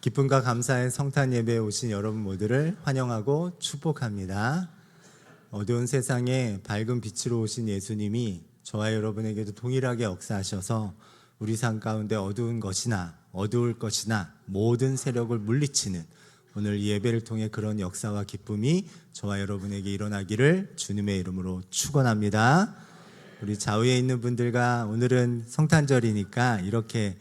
기쁨과 감사의 성탄 예배에 오신 여러분 모두를 환영하고 축복합니다. 어두운 세상에 밝은 빛으로 오신 예수님이 저와 여러분에게도 동일하게 역사하셔서 우리 삶 가운데 어두운 것이나 어두울 것이나 모든 세력을 물리치는 오늘 이 예배를 통해 그런 역사와 기쁨이 저와 여러분에게 일어나기를 주님의 이름으로 축원합니다. 우리 좌우에 있는 분들과 오늘은 성탄절이니까 이렇게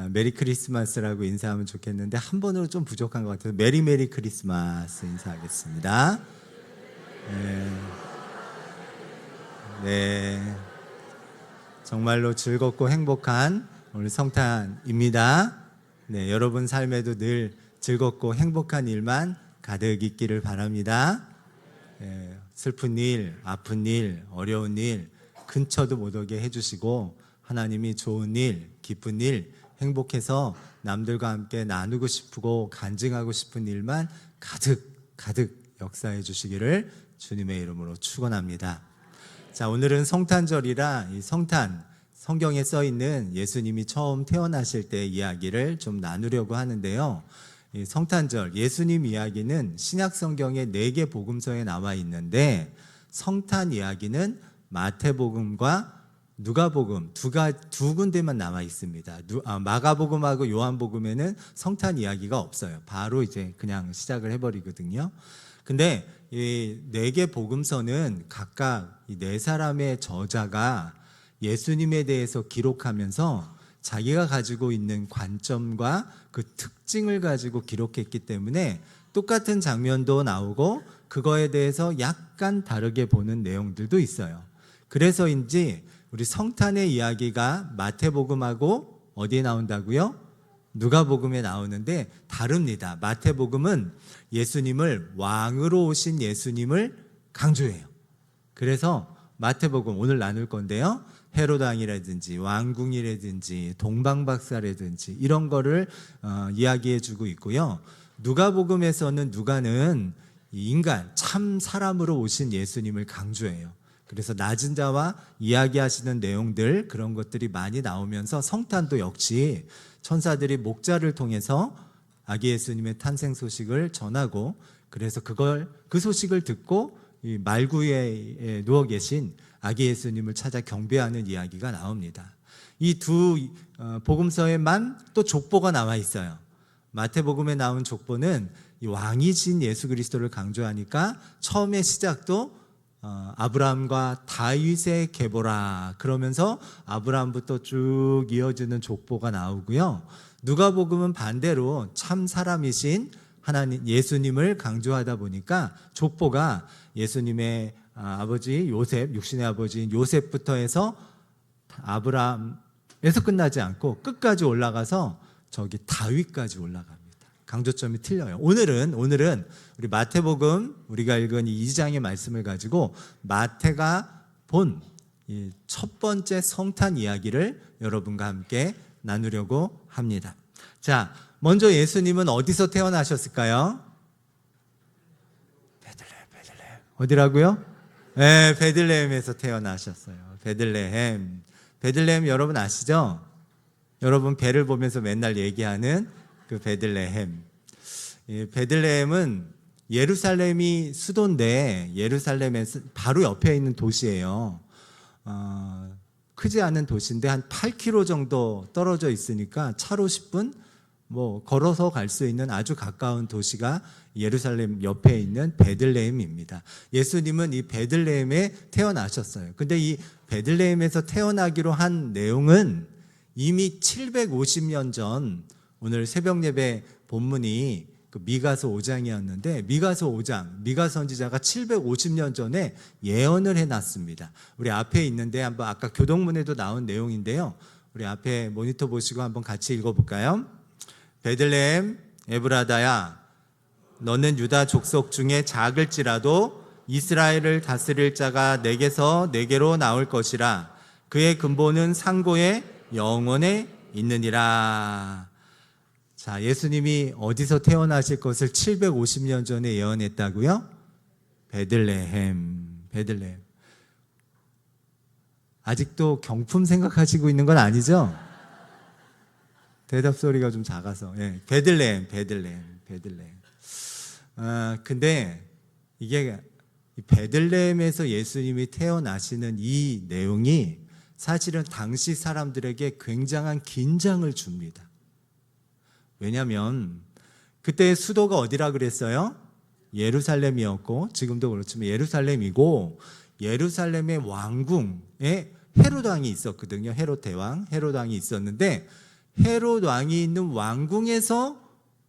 메리 크리스마스라고 인사하면 좋겠는데 한 번으로 좀 부족한 것 같아서 메리 크리스마스 인사하겠습니다. 네. 정말로 즐겁고 행복한 오늘 성탄입니다. 네, 여러분 삶에도 늘 즐겁고 행복한 일만 가득 있기를 바랍니다. 슬픈 일, 아픈 일, 어려운 일 근처도 못 오게 해주시고 하나님이 좋은 일, 기쁜 일, 행복해서 남들과 함께 나누고 싶고 간증하고 싶은 일만 가득 역사해 주시기를 주님의 이름으로 축원합니다. 자, 오늘은 성탄절이라 이 성탄 성경에 써 있는 예수님이 처음 태어나실 때 이야기를 좀 나누려고 하는데요. 이 성탄절 예수님 이야기는 신약 성경의 4개 복음서에 나와 있는데 성탄 이야기는 마태복음과 누가복음 두 군데만 남아 있습니다. 마가복음하고 요한복음에는 성탄 이야기가 없어요. 바로 이제 그냥 시작을 해버리거든요. 근데 이 4개 복음서는 각각 이 4사람의 저자가 예수님에 대해서 기록하면서 자기가 가지고 있는 관점과 그 특징을 가지고 기록했기 때문에 똑같은 장면도 나오고 그거에 대해서 약간 다르게 보는 내용들도 있어요. 그래서인지 우리 성탄의 이야기가 마태복음하고 어디에 나온다고요? 누가복음에 나오는데 다릅니다. 마태복음은 예수님을 왕으로 오신 예수님을 강조해요. 그래서 마태복음 오늘 나눌 건데요. 헤롯 왕이라든지 왕궁이라든지 동방박사라든지 이런 거를 이야기해 주고 있고요. 누가복음에서는 누가는 인간 참 사람으로 오신 예수님을 강조해요. 그래서 낮은 자와 이야기하시는 내용들 그런 것들이 많이 나오면서 성탄도 역시 천사들이 목자를 통해서 아기 예수님의 탄생 소식을 전하고 그래서 그 소식을 듣고 이 말구에 누워 계신 아기 예수님을 찾아 경배하는 이야기가 나옵니다. 이 두 복음서에만 또 족보가 나와 있어요. 마태복음에 나온 족보는 이 왕이신 예수 그리스도를 강조하니까 처음에 시작도 아브라함과 다윗의 계보라 그러면서 아브라함부터 쭉 이어지는 족보가 나오고요. 누가복음은 반대로 참 사람이신 하나님 예수님을 강조하다 보니까 족보가 예수님의 아버지 요셉, 육신의 아버지인 요셉부터 해서 아브라함에서 끝나지 않고 끝까지 올라가서 저기 다윗까지 올라갑니다. 강조점이 틀려요. 오늘은 우리 마태복음 우리가 읽은 이 2장의 말씀을 가지고 마태가 본 첫 번째 성탄 이야기를 여러분과 함께 나누려고 합니다. 자, 먼저 예수님은 어디서 태어나셨을까요? 베들레헴. 어디라고요? 네, 베들레헴에서 태어나셨어요. 베들레헴 여러분 아시죠? 여러분 배를 보면서 맨날 얘기하는 그 베들레헴. 베들레헴은 예루살렘이 수도인데 예루살렘에서 바로 옆에 있는 도시예요. 크지 않은 도시인데 한 8km 정도 떨어져 있으니까 차로 10분, 걸어서 갈 수 있는 아주 가까운 도시가 예루살렘 옆에 있는 베들레헴입니다. 예수님은 이 베들레헴에 태어나셨어요. 근데 이 베들레헴에서 태어나기로 한 내용은 이미 750년 전 오늘 새벽 예배 본문이 그 미가서 5장이었는데 미가 선지자가 750년 전에 예언을 해놨습니다. 우리 앞에 있는데 한번 아까 교동문에도 나온 내용인데요. 우리 앞에 모니터 보시고 한번 같이 읽어볼까요? 베들레헴 에브라다야 너는 유다 족속 중에 작을지라도 이스라엘을 다스릴 자가 내게로 나올 것이라 그의 근본은 상고의 영원에 있느니라. 자, 예수님이 어디서 태어나실 것을 750년 전에 예언했다고요? 베들레헴. 아직도 경품 생각하시고 있는 건 아니죠? 대답 소리가 좀 작아서. 베들레헴. 근데 이게 베들레헴에서 예수님이 태어나시는 이 내용이 사실은 당시 사람들에게 굉장한 긴장을 줍니다. 왜냐하면 그때 수도가 어디라 그랬어요? 예루살렘이었고, 지금도 그렇지만 예루살렘이고, 예루살렘의 왕궁에 헤롯 왕이 있었거든요. 헤롯 대왕, 헤롯 왕이 있었는데, 헤롯 왕이 있는 왕궁에서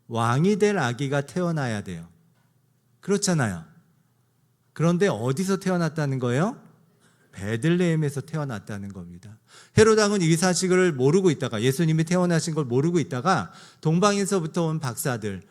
왕이 될 아기가 태어나야 돼요. 그렇잖아요. 그런데 어디서 태어났다는 거예요? 베들레헴에서 태어났다는 겁니다. 헤롯 왕은 이 사실을 모르고 있다가, 예수님이 태어나신 걸 모르고 있다가 동방에서부터 온 박사들,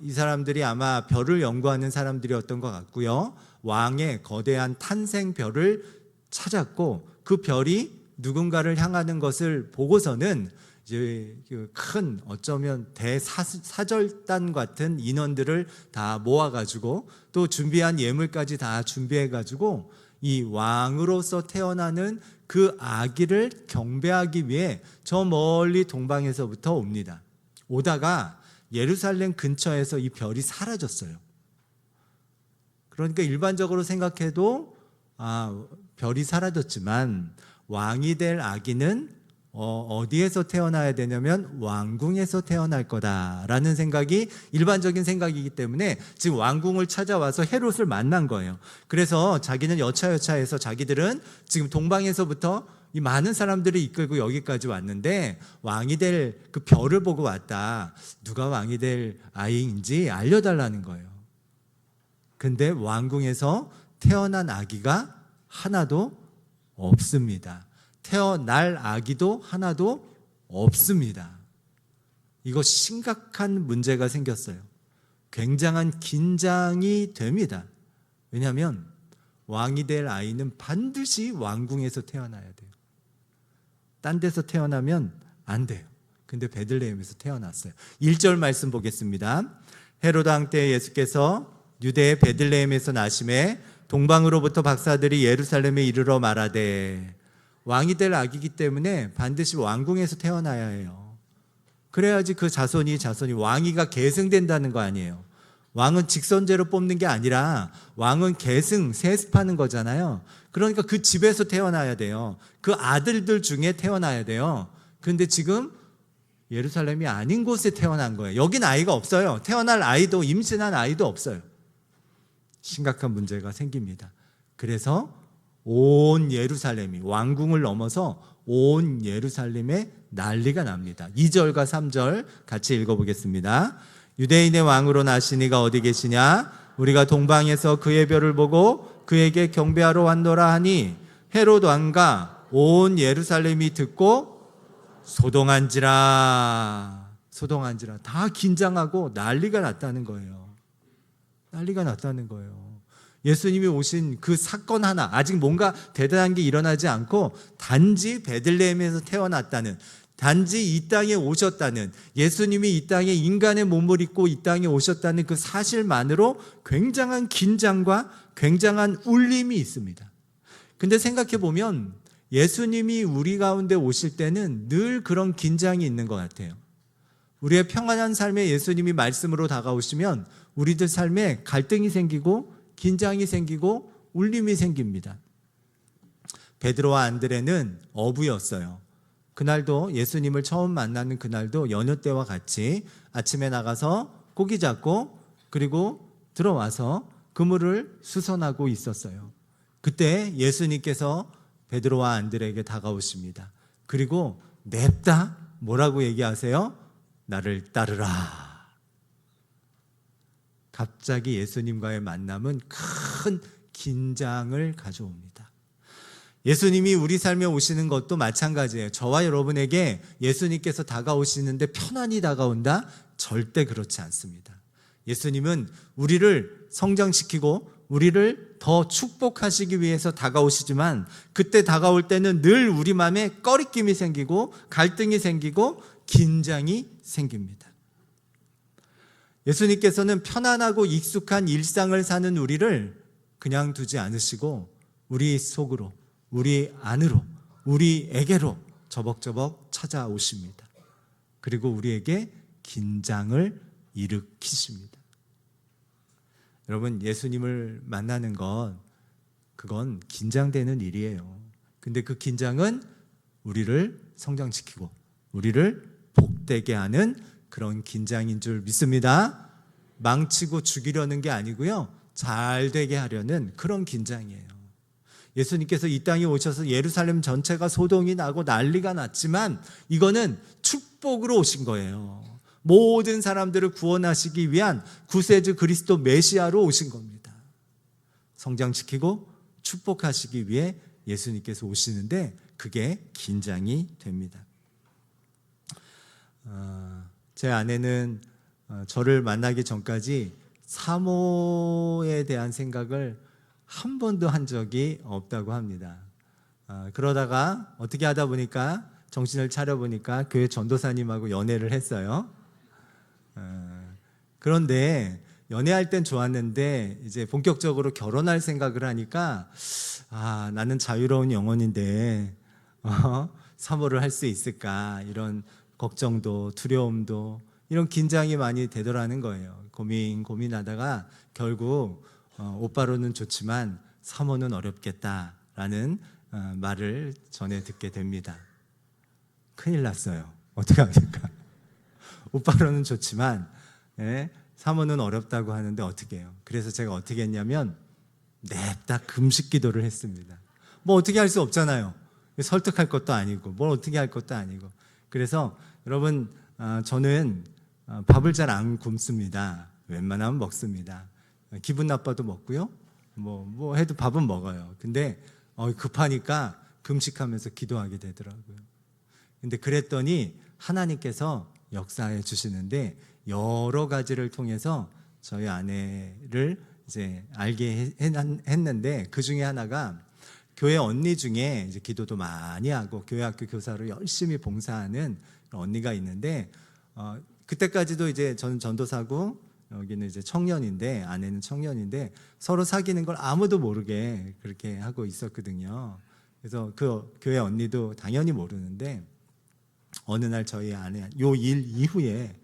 이 사람들이 아마 별을 연구하는 사람들이었던 것 같고요. 왕의 거대한 탄생별을 찾았고, 그 별이 누군가를 향하는 것을 보고서는 이제 큰 어쩌면 대사절단 같은 인원들을 다 모아가지고 또 준비한 예물까지 다 준비해가지고 이 왕으로서 태어나는 그 아기를 경배하기 위해 저 멀리 동방에서부터 옵니다. 오다가 예루살렘 근처에서 이 별이 사라졌어요. 그러니까 일반적으로 생각해도 별이 사라졌지만 왕이 될 아기는 어디에서 태어나야 되냐면 왕궁에서 태어날 거다라는 생각이 일반적인 생각이기 때문에 지금 왕궁을 찾아와서 헤롯을 만난 거예요. 그래서 자기는 여차여차해서 자기들은 지금 동방에서부터 이 많은 사람들을 이끌고 여기까지 왔는데 왕이 될 그 별을 보고 왔다. 누가 왕이 될 아이인지 알려달라는 거예요. 근데 왕궁에서 태어난 아기가 하나도 없습니다. 태어날 아기도 하나도 없습니다. 이거 심각한 문제가 생겼어요. 굉장한 긴장이 됩니다. 왜냐하면 왕이 될 아이는 반드시 왕궁에서 태어나야 돼요. 딴 데서 태어나면 안 돼요. 근데 베들레헴에서 태어났어요. 1절 말씀 보겠습니다. 헤롯 왕 때 예수께서 유대의 베들레헴에서 나심에 동방으로부터 박사들이 예루살렘에 이르러 말하되, 왕이 될 아기이기 때문에 반드시 왕궁에서 태어나야 해요. 그래야지 그 자손이 왕위가 계승된다는 거 아니에요. 왕은 직선제로 뽑는 게 아니라 왕은 계승, 세습하는 거잖아요. 그러니까 그 집에서 태어나야 돼요. 그 아들들 중에 태어나야 돼요. 그런데 지금 예루살렘이 아닌 곳에 태어난 거예요. 여긴 아이가 없어요. 태어날 아이도, 임신한 아이도 없어요. 심각한 문제가 생깁니다. 그래서 온 예루살렘이, 왕궁을 넘어서 온 예루살렘에 난리가 납니다. 2절과 3절 같이 읽어보겠습니다. 유대인의 왕으로 나신 이가 어디 계시냐? 우리가 동방에서 그의 별을 보고 그에게 경배하러 왔노라 하니 헤롯 왕과 온 예루살렘이 듣고 소동한지라. 다 긴장하고 난리가 났다는 거예요. 예수님이 오신 그 사건 하나, 아직 뭔가 대단한 게 일어나지 않고 단지 베들레헴에서 태어났다는, 단지 이 땅에 오셨다는, 예수님이 이 땅에 인간의 몸을 입고 이 땅에 오셨다는 그 사실만으로 굉장한 긴장과 굉장한 울림이 있습니다. 근데 생각해 보면 예수님이 우리 가운데 오실 때는 늘 그런 긴장이 있는 것 같아요. 우리의 평안한 삶에 예수님이 말씀으로 다가오시면 우리들 삶에 갈등이 생기고 긴장이 생기고 울림이 생깁니다. 베드로와 안드레는 어부였어요. 그날도 예수님을 처음 만나는 그날도 여느 때와 같이 아침에 나가서 고기 잡고 그리고 들어와서 그물을 수선하고 있었어요. 그때 예수님께서 베드로와 안드레에게 다가오십니다. 그리고 냅다 뭐라고 얘기하세요? 나를 따르라. 갑자기 예수님과의 만남은 큰 긴장을 가져옵니다. 예수님이 우리 삶에 오시는 것도 마찬가지예요. 저와 여러분에게 예수님께서 다가오시는데 편안히 다가온다? 절대 그렇지 않습니다. 예수님은 우리를 성장시키고 우리를 더 축복하시기 위해서 다가오시지만 그때 다가올 때는 늘 우리 마음에 꺼리낌이 생기고 갈등이 생기고 긴장이 생깁니다. 예수님께서는 편안하고 익숙한 일상을 사는 우리를 그냥 두지 않으시고 우리 속으로, 우리 안으로, 우리에게로 저벅저벅 찾아오십니다. 그리고 우리에게 긴장을 일으키십니다. 여러분, 예수님을 만나는 건 그건 긴장되는 일이에요. 근데 그 긴장은 우리를 성장시키고 우리를 복되게 하는 그런 긴장인 줄 믿습니다. 망치고 죽이려는 게 아니고요, 잘 되게 하려는 그런 긴장이에요. 예수님께서 이 땅에 오셔서 예루살렘 전체가 소동이 나고 난리가 났지만 이거는 축복으로 오신 거예요. 모든 사람들을 구원하시기 위한 구세주 그리스도 메시아로 오신 겁니다. 성장시키고 축복하시기 위해 예수님께서 오시는데 그게 긴장이 됩니다. 제 아내는 저를 만나기 전까지 사모에 대한 생각을 한 번도 한 적이 없다고 합니다. 그러다가 어떻게 하다 보니까 정신을 차려보니까 교회 전도사님하고 연애를 했어요. 그런데 연애할 땐 좋았는데 이제 본격적으로 결혼할 생각을 하니까 나는 자유로운 영혼인데 사모를 할 수 있을까, 이런 걱정도 두려움도 이런 긴장이 많이 되더라는 거예요. 고민하다가 결국 오빠로는 좋지만 사모는 어렵겠다라는 말을 전해 듣게 됩니다. 큰일 났어요. 어떻게 합니까? 오빠로는 좋지만 사모는 어렵다고 하는데 어떻게 해요? 그래서 제가 어떻게 했냐면 냅다 금식 기도를 했습니다. 뭐 어떻게 할 수 없잖아요. 설득할 것도 아니고 뭘 어떻게 할 것도 아니고. 그래서 여러분, 저는 밥을 잘 안 굶습니다. 웬만하면 먹습니다. 기분 나빠도 먹고요, 뭐 해도 밥은 먹어요. 근데 급하니까 금식하면서 기도하게 되더라고요. 근데 그랬더니 하나님께서 역사해 주시는데 여러 가지를 통해서 저희 아내를 이제 알게 했는데, 그 중에 하나가 교회 언니 중에 이제 기도도 많이 하고 교회 학교 교사로 열심히 봉사하는 언니가 있는데, 그때까지도 이제 저는 전도사고 여기는 이제 청년인데, 아내는 청년인데 서로 사귀는 걸 아무도 모르게 그렇게 하고 있었거든요. 그래서 그 교회 언니도 당연히 모르는데 어느 날 저희 아내 요 일 이후에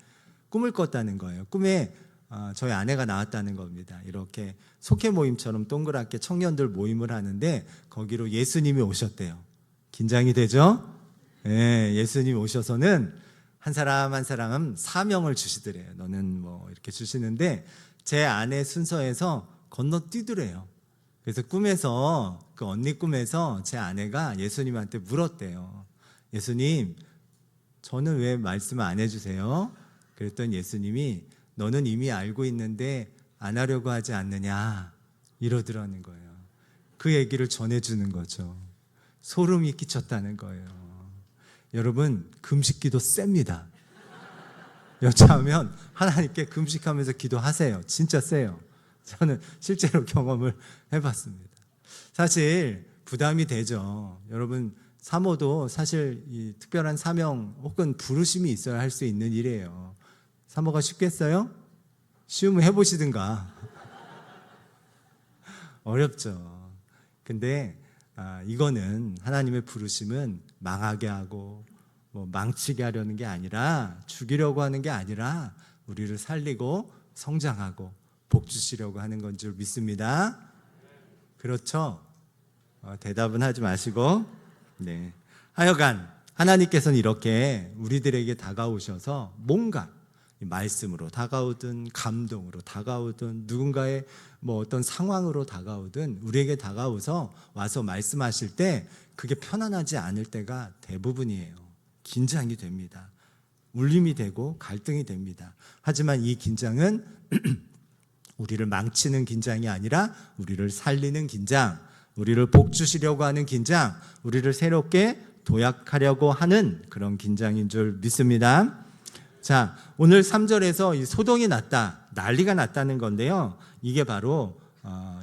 꿈을 꿨다는 거예요. 꿈에 저희 아내가 나왔다는 겁니다. 이렇게 속회 모임처럼 동그랗게 청년들 모임을 하는데 거기로 예수님이 오셨대요. 긴장이 되죠? 네, 예수님이 오셔서는 한 사람 한 사람 사명을 주시더래요. 너는 뭐 이렇게 주시는데 제 아내 순서에서 건너뛰더래요. 그래서 꿈에서, 그 언니 꿈에서 제 아내가 예수님한테 물었대요. 예수님, 저는 왜 말씀을 안 해주세요? 그랬더니 예수님이 너는 이미 알고 있는데 안 하려고 하지 않느냐, 이러더라는 거예요. 그 얘기를 전해주는 거죠. 소름이 끼쳤다는 거예요. 여러분, 금식기도 셉니다. 여차하면 하나님께 금식하면서 기도하세요. 진짜 세요. 저는 실제로 경험을 해봤습니다. 사실 부담이 되죠. 여러분, 사모도 사실 이 특별한 사명 혹은 부르심이 있어야 할 수 있는 일이에요. 사모가 쉽겠어요? 쉬우면 해보시든가. 어렵죠. 근데 이거는 하나님의 부르심은 망하게 하고 뭐 망치게 하려는 게 아니라, 죽이려고 하는 게 아니라 우리를 살리고 성장하고 복 주시려고 하는 건 줄 믿습니다. 그렇죠? 대답은 하지 마시고. 네. 하여간 하나님께서는 이렇게 우리들에게 다가오셔서 뭔가 말씀으로 다가오든 감동으로 다가오든 누군가의 뭐 어떤 상황으로 다가오든 우리에게 다가오서 와서 말씀하실 때 그게 편안하지 않을 때가 대부분이에요. 긴장이 됩니다. 울림이 되고 갈등이 됩니다. 하지만 이 긴장은 우리를 망치는 긴장이 아니라 우리를 살리는 긴장, 우리를 복 주시려고 하는 긴장, 우리를 새롭게 도약하려고 하는 그런 긴장인 줄 믿습니다. 자, 오늘 3절에서 이 소동이 났다, 난리가 났다는 건데요, 이게 바로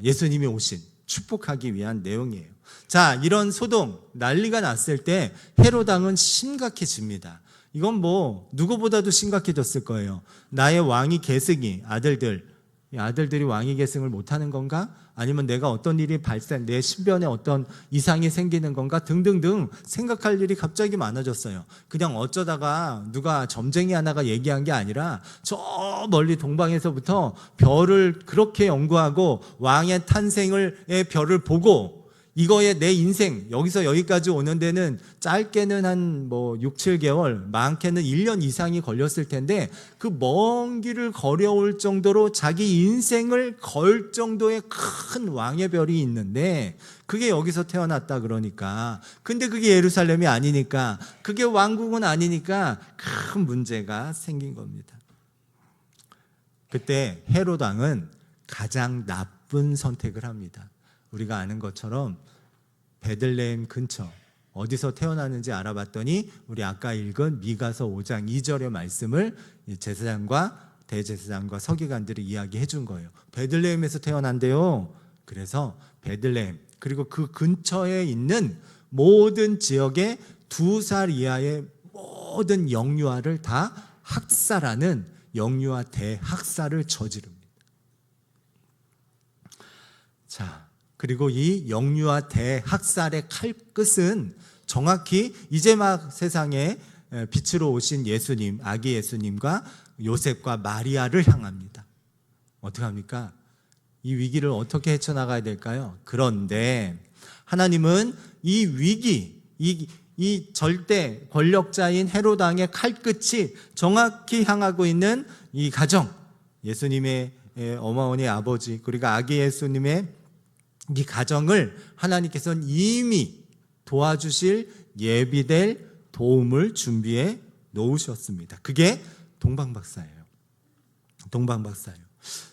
예수님이 오신 축복하기 위한 내용이에요. 자, 이런 소동, 난리가 났을 때 헤롯 왕은 심각해집니다. 이건 뭐 누구보다도 심각해졌을 거예요. 나의 왕위 계승이, 아들들 이 아들들이 왕위 계승을 못하는 건가? 아니면 내가 어떤 일이 발생, 내 신변에 어떤 이상이 생기는 건가? 등등등 생각할 일이 갑자기 많아졌어요. 그냥 어쩌다가 누가 점쟁이 하나가 얘기한 게 아니라 저 멀리 동방에서부터 별을 그렇게 연구하고 왕의 탄생의 별을 보고 이거에 내 인생 여기서 여기까지 오는 데는 짧게는 한 6, 7개월, 많게는 1년 이상이 걸렸을 텐데 그 먼 길을 걸어올 정도로 자기 인생을 걸 정도의 큰 왕의 별이 있는데 그게 여기서 태어났다 그러니까, 근데 그게 예루살렘이 아니니까, 그게 왕국은 아니니까 큰 문제가 생긴 겁니다. 그때 헤롯 왕은 가장 나쁜 선택을 합니다. 우리가 아는 것처럼 베들레헴 근처 어디서 태어났는지 알아봤더니 우리 아까 읽은 미가서 5장 2절의 말씀을 제사장과 대제사장과 서기관들이 이야기해 준 거예요. 베들레헴에서 태어난대요. 그래서 베들레헴 그리고 그 근처에 있는 모든 지역의 2살 이하의 모든 영유아를 다 학살하는 영유아 대학살을 저지릅니다. 자, 그리고 이 영유아 대학살의 칼끝은 정확히 이제 막 세상에 빛으로 오신 예수님, 아기 예수님과 요셉과 마리아를 향합니다. 어떻게 합니까? 이 위기를 어떻게 헤쳐나가야 될까요? 그런데 하나님은 이 위기, 이 절대 권력자인 헤롯 왕의 칼끝이 정확히 향하고 있는 이 가정, 예수님의 어머니 아버지 그리고 아기 예수님의 이 가정을 하나님께서는 이미 도와주실 예비될 도움을 준비해 놓으셨습니다. 그게 동방박사예요. 동방박사예요.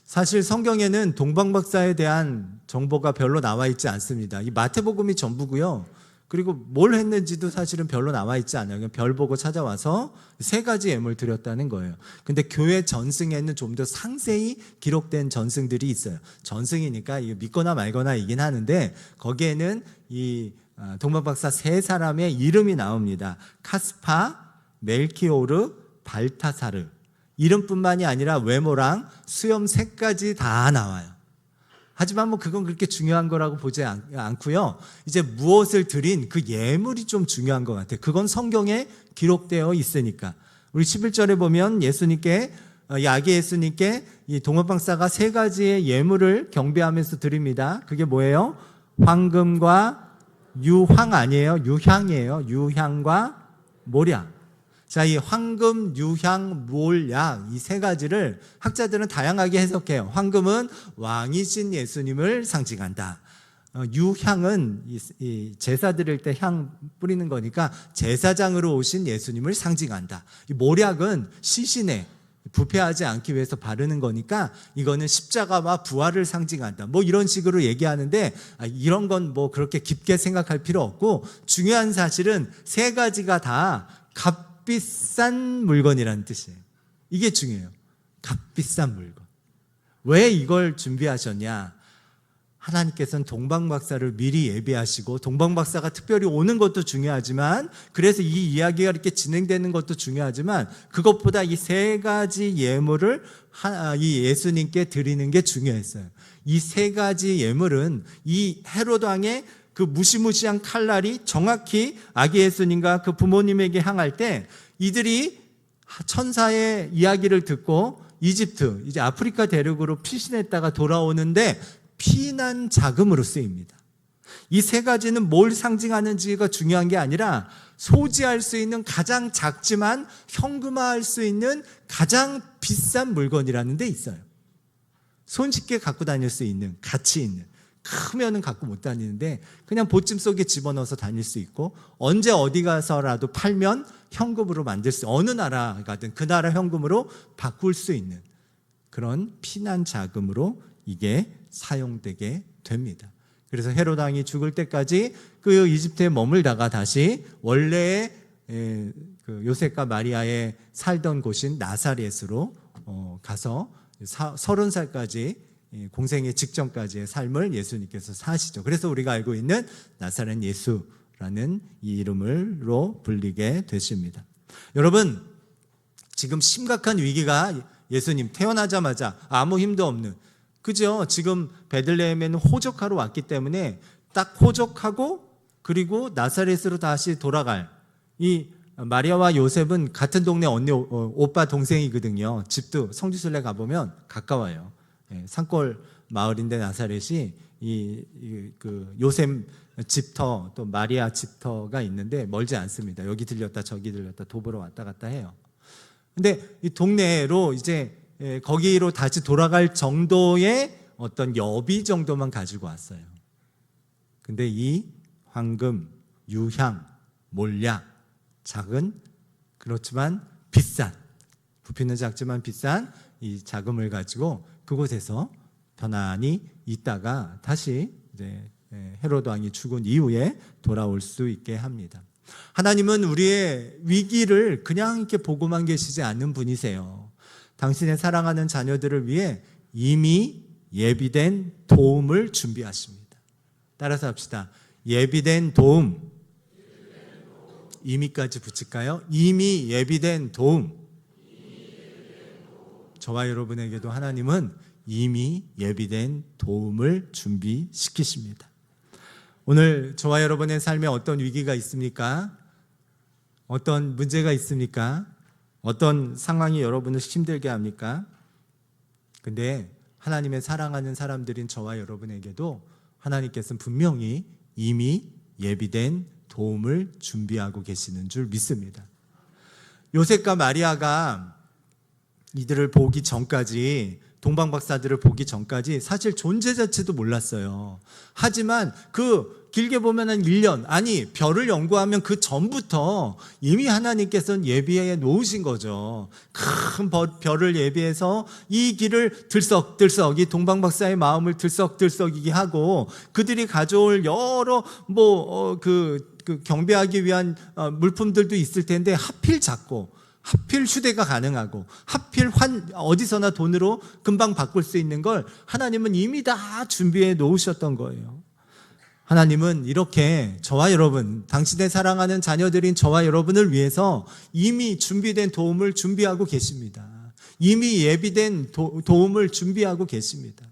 사실 성경에는 동방박사에 대한 정보가 별로 나와 있지 않습니다. 이 마태복음이 전부고요. 그리고 뭘 했는지도 사실은 별로 나와 있지 않아요. 그냥 별 보고 찾아와서 3가지 예물 드렸다는 거예요. 근데 교회 전승에는 좀 더 상세히 기록된 전승들이 있어요. 전승이니까 이거 믿거나 말거나이긴 하는데 거기에는 이 동방박사 3사람의 이름이 나옵니다. 카스파, 멜키오르, 발타사르. 이름뿐만이 아니라 외모랑 수염 색까지 다 나와요. 하지만 그건 그렇게 중요한 거라고 보지 않고요. 이제 무엇을 드린 그 예물이 좀 중요한 것 같아요. 그건 성경에 기록되어 있으니까. 우리 11절에 보면 예수님께, 아기 예수님께 이 동방박사가 3가지의 예물을 경배하면서 드립니다. 그게 뭐예요? 황금과 유황 아니에요. 유향이에요. 유향과 몰약. 자, 이 황금, 유향, 몰약 이 3가지를 학자들은 다양하게 해석해요. 황금은 왕이신 예수님을 상징한다. 유향은 이 제사 드릴 때 향 뿌리는 거니까 제사장으로 오신 예수님을 상징한다. 이 몰약은 시신에 부패하지 않기 위해서 바르는 거니까 이거는 십자가와 부활을 상징한다. 이런 식으로 얘기하는데 이런 건 그렇게 깊게 생각할 필요 없고, 중요한 사실은 3가지가 다 값비싼 물건이라는 뜻이에요. 이게 중요해요. 값비싼 물건. 왜 이걸 준비하셨냐? 하나님께서는 동방박사를 미리 예비하시고 동방박사가 특별히 오는 것도 중요하지만, 그래서 이 이야기가 이렇게 진행되는 것도 중요하지만, 그것보다 이 3가지 예물을 이 예수님께 드리는 게 중요했어요. 이 3가지 예물은 이 헤롯 왕의 그 무시무시한 칼날이 정확히 아기 예수님과 그 부모님에게 향할 때 이들이 천사의 이야기를 듣고 이집트, 이제 아프리카 대륙으로 피신했다가 돌아오는데 피난 자금으로 쓰입니다. 이 3가지는 뭘 상징하는지가 중요한 게 아니라 소지할 수 있는 가장 작지만 현금화할 수 있는 가장 비싼 물건이라는 데 있어요. 손쉽게 갖고 다닐 수 있는, 가치 있는. 크면은 갖고 못 다니는데 그냥 보찜 속에 집어넣어서 다닐 수 있고, 언제 어디 가서라도 팔면 현금으로 만들 수, 어느 나라 가든 그 나라 현금으로 바꿀 수 있는 그런 피난 자금으로 이게 사용되게 됩니다. 그래서 헤롯 왕이 죽을 때까지 그 이집트에 머물다가 다시 원래의 그 요셉과 마리아의 살던 곳인 나사렛으로 가서 30살까지 공생의 직전까지의 삶을 예수님께서 사시죠. 그래서 우리가 알고 있는 나사렛 예수라는 이 이름으로 불리게 되십니다. 여러분, 지금 심각한 위기가 예수님 태어나자마자 아무 힘도 없는, 그죠? 지금 베들레헴에는 호적하러 왔기 때문에 딱 호적하고 그리고 나사렛으로 다시 돌아갈, 이 마리아와 요셉은 같은 동네 언니 오빠 동생이거든요. 집도 성지순례 가보면 가까워요. 산골 마을인데 나사렛이 그 요셉 집터 또 마리아 집터가 있는데 멀지 않습니다. 여기 들렸다 저기 들렸다 도보로 왔다 갔다 해요. 근데 이 동네로 이제 거기로 다시 돌아갈 정도의 어떤 여비 정도만 가지고 왔어요. 근데 이 황금, 유향, 몰약, 작은 그렇지만 비싼, 부피는 작지만 비싼 이 자금을 가지고 그곳에서 편안히 있다가 다시 이제 헤로드 왕이 죽은 이후에 돌아올 수 있게 합니다. 하나님은 우리의 위기를 그냥 이렇게 보고만 계시지 않는 분이세요. 당신의 사랑하는 자녀들을 위해 이미 예비된 도움을 준비하십니다. 따라서 합시다. 예비된 도움. 이미까지 붙일까요? 이미 예비된 도움. 저와 여러분에게도 하나님은 이미 예비된 도움을 준비시키십니다. 오늘 저와 여러분의 삶에 어떤 위기가 있습니까? 어떤 문제가 있습니까? 어떤 상황이 여러분을 힘들게 합니까? 근데 하나님의 사랑하는 사람들인 저와 여러분에게도 하나님께서는 분명히 이미 예비된 도움을 준비하고 계시는 줄 믿습니다. 요셉과 마리아가 이들을 보기 전까지, 동방박사들을 보기 전까지 사실 존재 자체도 몰랐어요. 하지만 그 길게 보면 한 1년, 아니 별을 연구하면 그 전부터 이미 하나님께서는 예비해 놓으신 거죠. 큰 별을 예비해서 이 길을 들썩들썩, 이 동방박사의 마음을 들썩들썩이게 하고 그들이 가져올 여러 그 경배하기 위한 물품들도 있을 텐데 하필 작고 하필 휴대가 가능하고 하필 어디서나 돈으로 금방 바꿀 수 있는 걸 하나님은 이미 다 준비해 놓으셨던 거예요. 하나님은 이렇게 저와 여러분, 당신의 사랑하는 자녀들인 저와 여러분을 위해서 이미 준비된 도움을 준비하고 계십니다. 이미 예비된 도움을 준비하고 계십니다.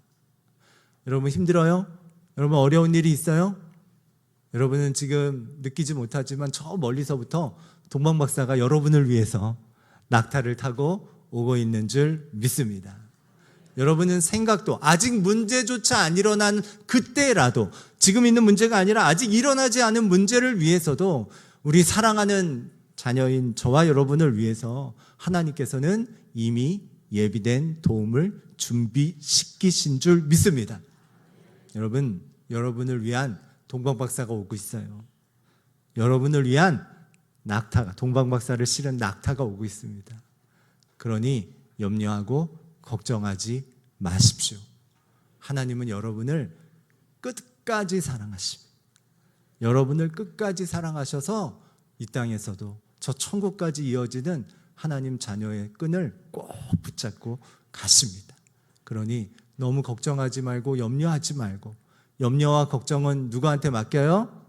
여러분 힘들어요? 여러분 어려운 일이 있어요? 여러분은 지금 느끼지 못하지만 저 멀리서부터 동방박사가 여러분을 위해서 낙타를 타고 오고 있는 줄 믿습니다. 여러분은 생각도 아직 문제조차 안 일어난 그때라도, 지금 있는 문제가 아니라 아직 일어나지 않은 문제를 위해서도 우리 사랑하는 자녀인 저와 여러분을 위해서 하나님께서는 이미 예비된 도움을 준비시키신 줄 믿습니다. 여러분, 여러분을 위한 동방박사가 오고 있어요. 여러분을 위한 낙타가, 동방박사를 실은 낙타가 오고 있습니다. 그러니 염려하고 걱정하지 마십시오. 하나님은 여러분을 끝까지 사랑하십니다. 여러분을 끝까지 사랑하셔서 이 땅에서도 저 천국까지 이어지는 하나님 자녀의 끈을 꼭 붙잡고 가십니다. 그러니 너무 걱정하지 말고 염려하지 말고, 염려와 걱정은 누구한테 맡겨요?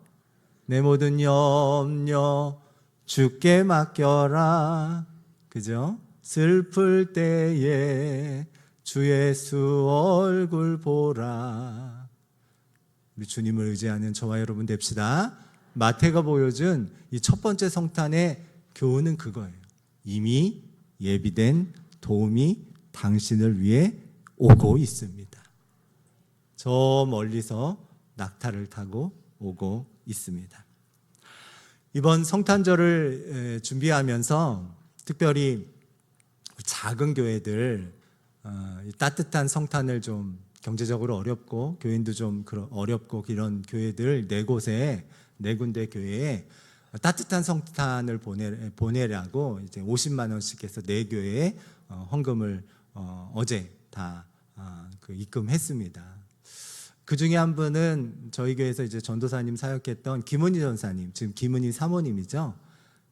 내 모든 염려 주께 맡겨라. 그죠? 슬플 때에 주 예수 얼굴 보라. 우리 주님을 의지하는 저와 여러분 됩시다. 마태가 보여준 이 첫 번째 성탄의 교훈은 그거예요. 이미 예비된 도움이 당신을 위해 오고 있습니다. 저 멀리서 낙타를 타고 오고 있습니다. 이번 성탄절을 준비하면서 특별히 작은 교회들, 따뜻한 성탄을 좀 경제적으로 어렵고 교인도 좀 어렵고 이런 교회들 네 군데 교회에 따뜻한 성탄을 보내라고 이제 50만 원씩 해서 네 교회에 헌금을 어제 다 입금했습니다. 그 중에 한 분은 저희 교회에서 이제 전도사님 사역했던 김은희 전사님, 지금 김은희 사모님이죠.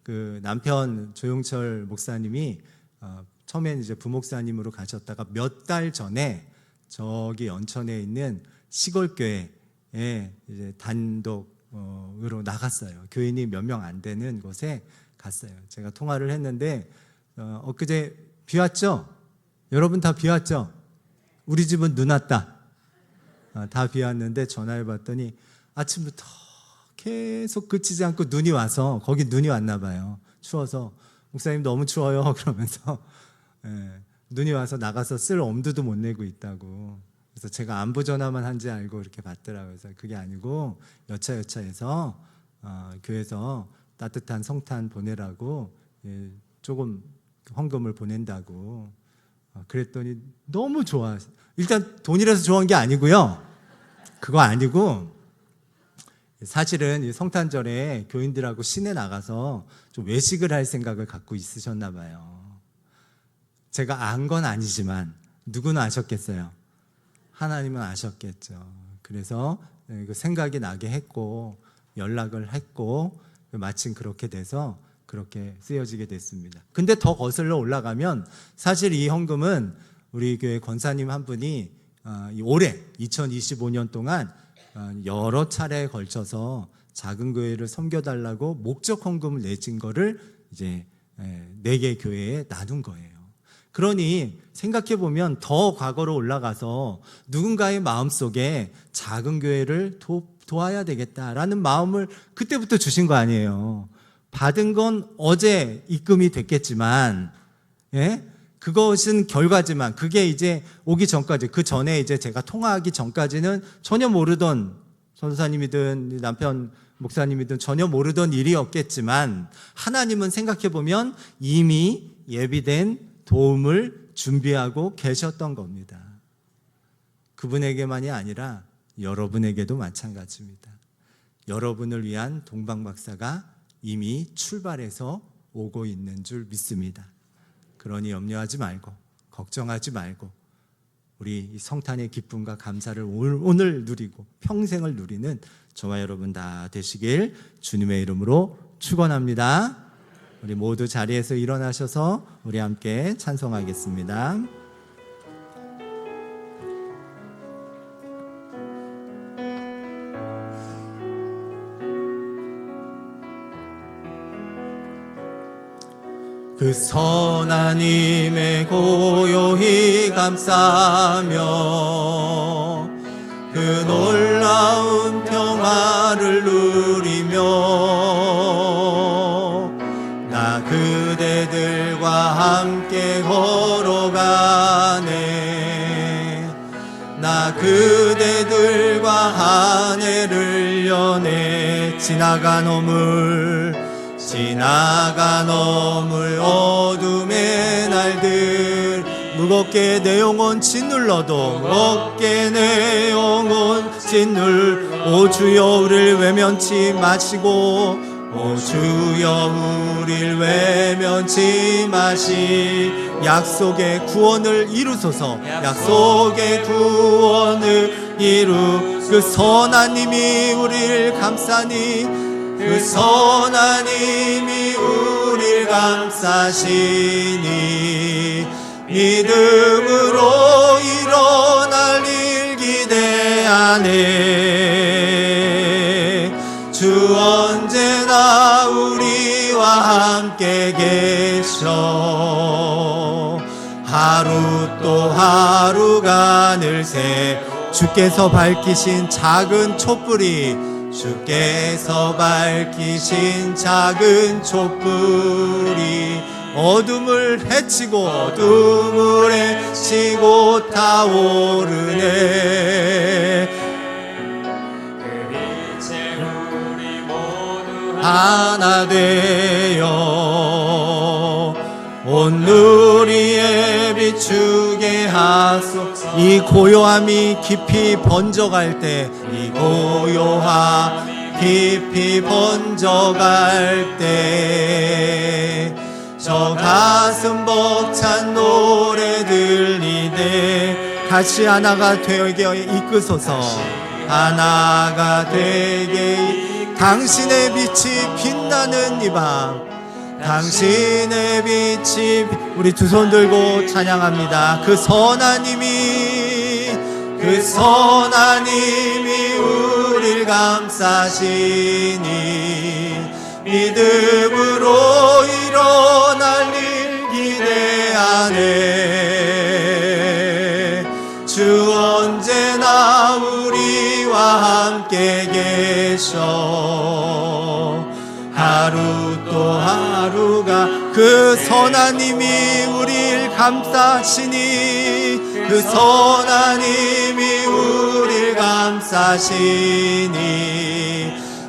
그 남편 조용철 목사님이 처음에는 이제 부목사님으로 가셨다가 몇 달 전에 저기 연천에 있는 시골 교회에 이제 단독으로 나갔어요. 교인이 몇 명 안 되는 곳에 갔어요. 제가 통화를 했는데 엊그제 비 왔죠? 여러분 다 비 왔죠? 우리 집은 눈 왔다. 다 비 왔는데 전화해 봤더니 아침부터 계속 그치지 않고 눈이 와서 거기 눈이 왔나 봐요. 추워서 목사님 너무 추워요 그러면서 눈이 와서 나가서 쓸 엄두도 못 내고 있다고. 그래서 제가 안부 전화만 한지 알고 이렇게 받더라고요. 그래서 그게 아니고 여차여차해서 교회에서 따뜻한 성탄 보내라고 조금 헌금을 보낸다고. 그랬더니 너무 좋아. 일단 돈이라서 좋아한 게 아니고요. 그거 아니고 사실은 이 성탄절에 교인들하고 시내 나가서 좀 외식을 할 생각을 갖고 있으셨나 봐요. 제가 안 건 아니지만 누구는 아셨겠어요? 하나님은 아셨겠죠. 그래서 그 생각이 나게 했고 연락을 했고 마침 그렇게 돼서 그렇게 쓰여지게 됐습니다. 근데 더 거슬러 올라가면 사실 이 헌금은 우리 교회 권사님 한 분이 올해 2025년 동안 여러 차례에 걸쳐서 작은 교회를 섬겨달라고 목적 헌금을 내진 거를 이제 4개 교회에 나눈 거예요. 그러니 생각해 보면 더 과거로 올라가서 누군가의 마음속에 작은 교회를 도와야 되겠다라는 마음을 그때부터 주신 거 아니에요. 받은 건 어제 입금이 됐겠지만, 그것은 결과지만 그게 이제 오기 전까지, 그 전에 이제 제가 통화하기 전까지는 전혀 모르던, 전도사님이든 남편 목사님이든 전혀 모르던 일이었겠지만 하나님은 생각해 보면 이미 예비된 도움을 준비하고 계셨던 겁니다. 그분에게만이 아니라 여러분에게도 마찬가지입니다. 여러분을 위한 동방박사가 이미 출발해서 오고 있는 줄 믿습니다. 그러니 염려하지 말고 걱정하지 말고 우리 이 성탄의 기쁨과 감사를 오늘 누리고 평생을 누리는 저와 여러분 다 되시길 주님의 이름으로 축원합니다. 우리 모두 자리에서 일어나셔서 우리 함께 찬송하겠습니다. 그 선한 힘에 고요히 감싸며 그 놀라운 평화를 누리며 나 그대들과 함께 걸어가네. 나 그대들과 한 해를 여네. 지나간 어물 어둠의 날들 무겁게 내 영혼 짓눌러도 무겁게 내 영혼 짓눌. 오 주여 우릴 외면치 마시고 오 주여 우릴 외면치 마시. 약속의 구원을 이루소서. 약속의 구원을 이루. 그 선한 님이 우릴 감싸니 그 선한 힘이 우릴 감싸시니 믿음으로 일어날 일 기대하네. 주 언제나 우리와 함께 계셔. 하루 또 하루가 늘새 주께서 밝히신 작은 촛불이 주께서 밝히신 작은 촛불이 어둠을 헤치고 타오르네. 그 빛에 우리 모두 하나 되어 온 누리에 비추게 하소서. 이 고요함이 깊이 번져갈 때, 이 고요함 깊이 번져갈 때 저 가슴 벅찬 노래 들리네. 같이 하나가 되게 이끄소서. 하나가 되게 당신의 빛이 빛나는 이 밤, 당신의 빛이. 우리 두 손 들고 찬양합니다. 그 선한 힘이 우릴 감싸시니 믿음으로 일어날 일 기대하네. 함께 계셔. 하루 또 하루가 그 선한 힘이 우릴 감싸시니, 그 선한 힘이 우릴 감싸시니,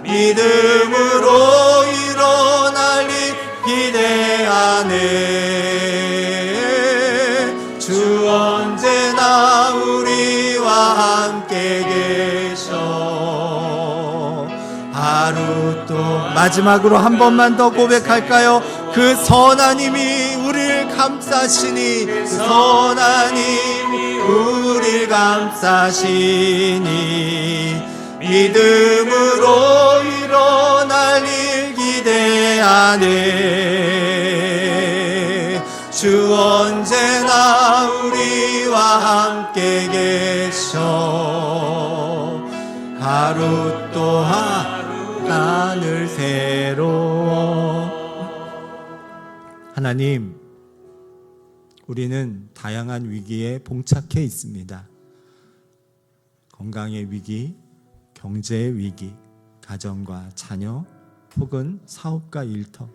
믿음으로 일어날 일 기대하네. 주 언제나 우리와 함께 계셔. 하루 또 마지막으로 한 번만 더 고백할까요? 그 선한 힘이 우리를 감싸시니, 그 선한 힘이 우리를 감싸시니, 믿음으로 일어날 일 기대하네. 주 언제나 우리와 함께 계셔. 하루 또 하루가 늘 새로워. 하나님, 우리는 다양한 위기에 봉착해 있습니다. 건강의 위기, 경제의 위기, 가정과 자녀, 혹은 사업과 일터,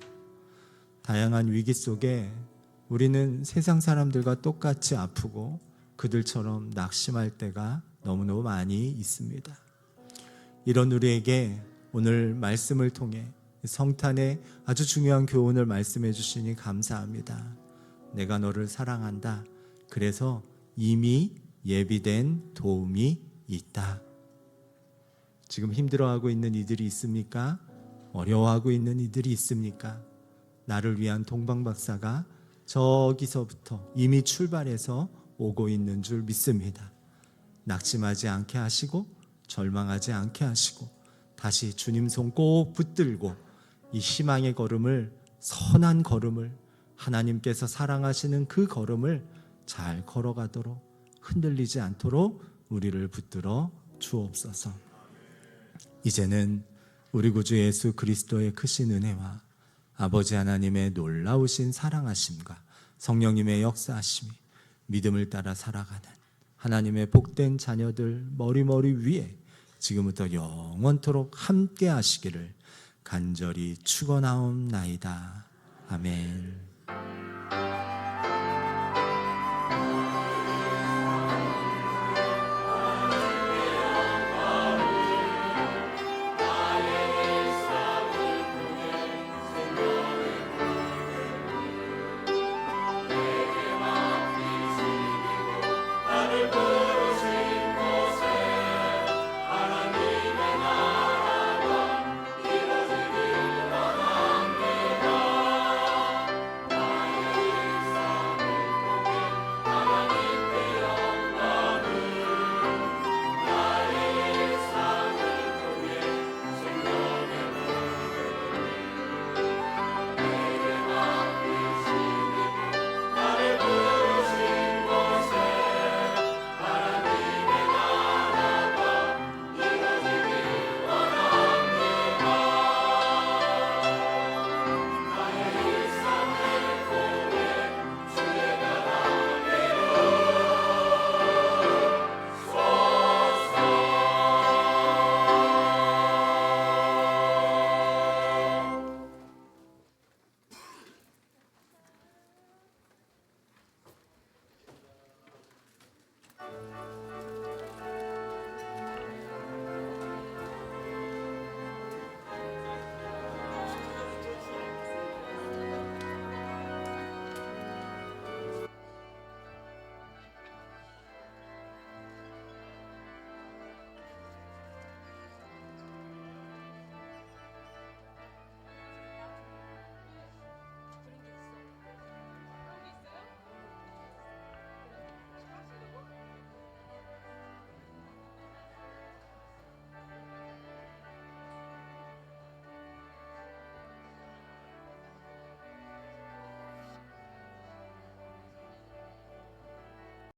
다양한 위기 속에 우리는 세상 사람들과 똑같이 아프고 그들처럼 낙심할 때가 너무너무 많이 있습니다. 이런 우리에게 오늘 말씀을 통해 성탄의 아주 중요한 교훈을 말씀해 주시니 감사합니다. 내가 너를 사랑한다. 그래서 이미 예비된 도움이 있다. 지금 힘들어하고 있는 이들이 있습니까? 어려워하고 있는 이들이 있습니까? 나를 위한 동방박사가 저기서부터 이미 출발해서 오고 있는 줄 믿습니다. 낙심하지 않게 하시고 절망하지 않게 하시고 다시 주님 손 꼭 붙들고 이 희망의 걸음을, 선한 걸음을, 하나님께서 사랑하시는 그 걸음을 잘 걸어가도록, 흔들리지 않도록 우리를 붙들어 주옵소서. 이제는 우리 구주 예수 그리스도의 크신 은혜와 아버지 하나님의 놀라우신 사랑하심과 성령님의 역사하심이 믿음을 따라 살아가는 하나님의 복된 자녀들 머리머리 위에 지금부터 영원토록 함께 하시기를 간절히 축원하옵나이다. 아멘.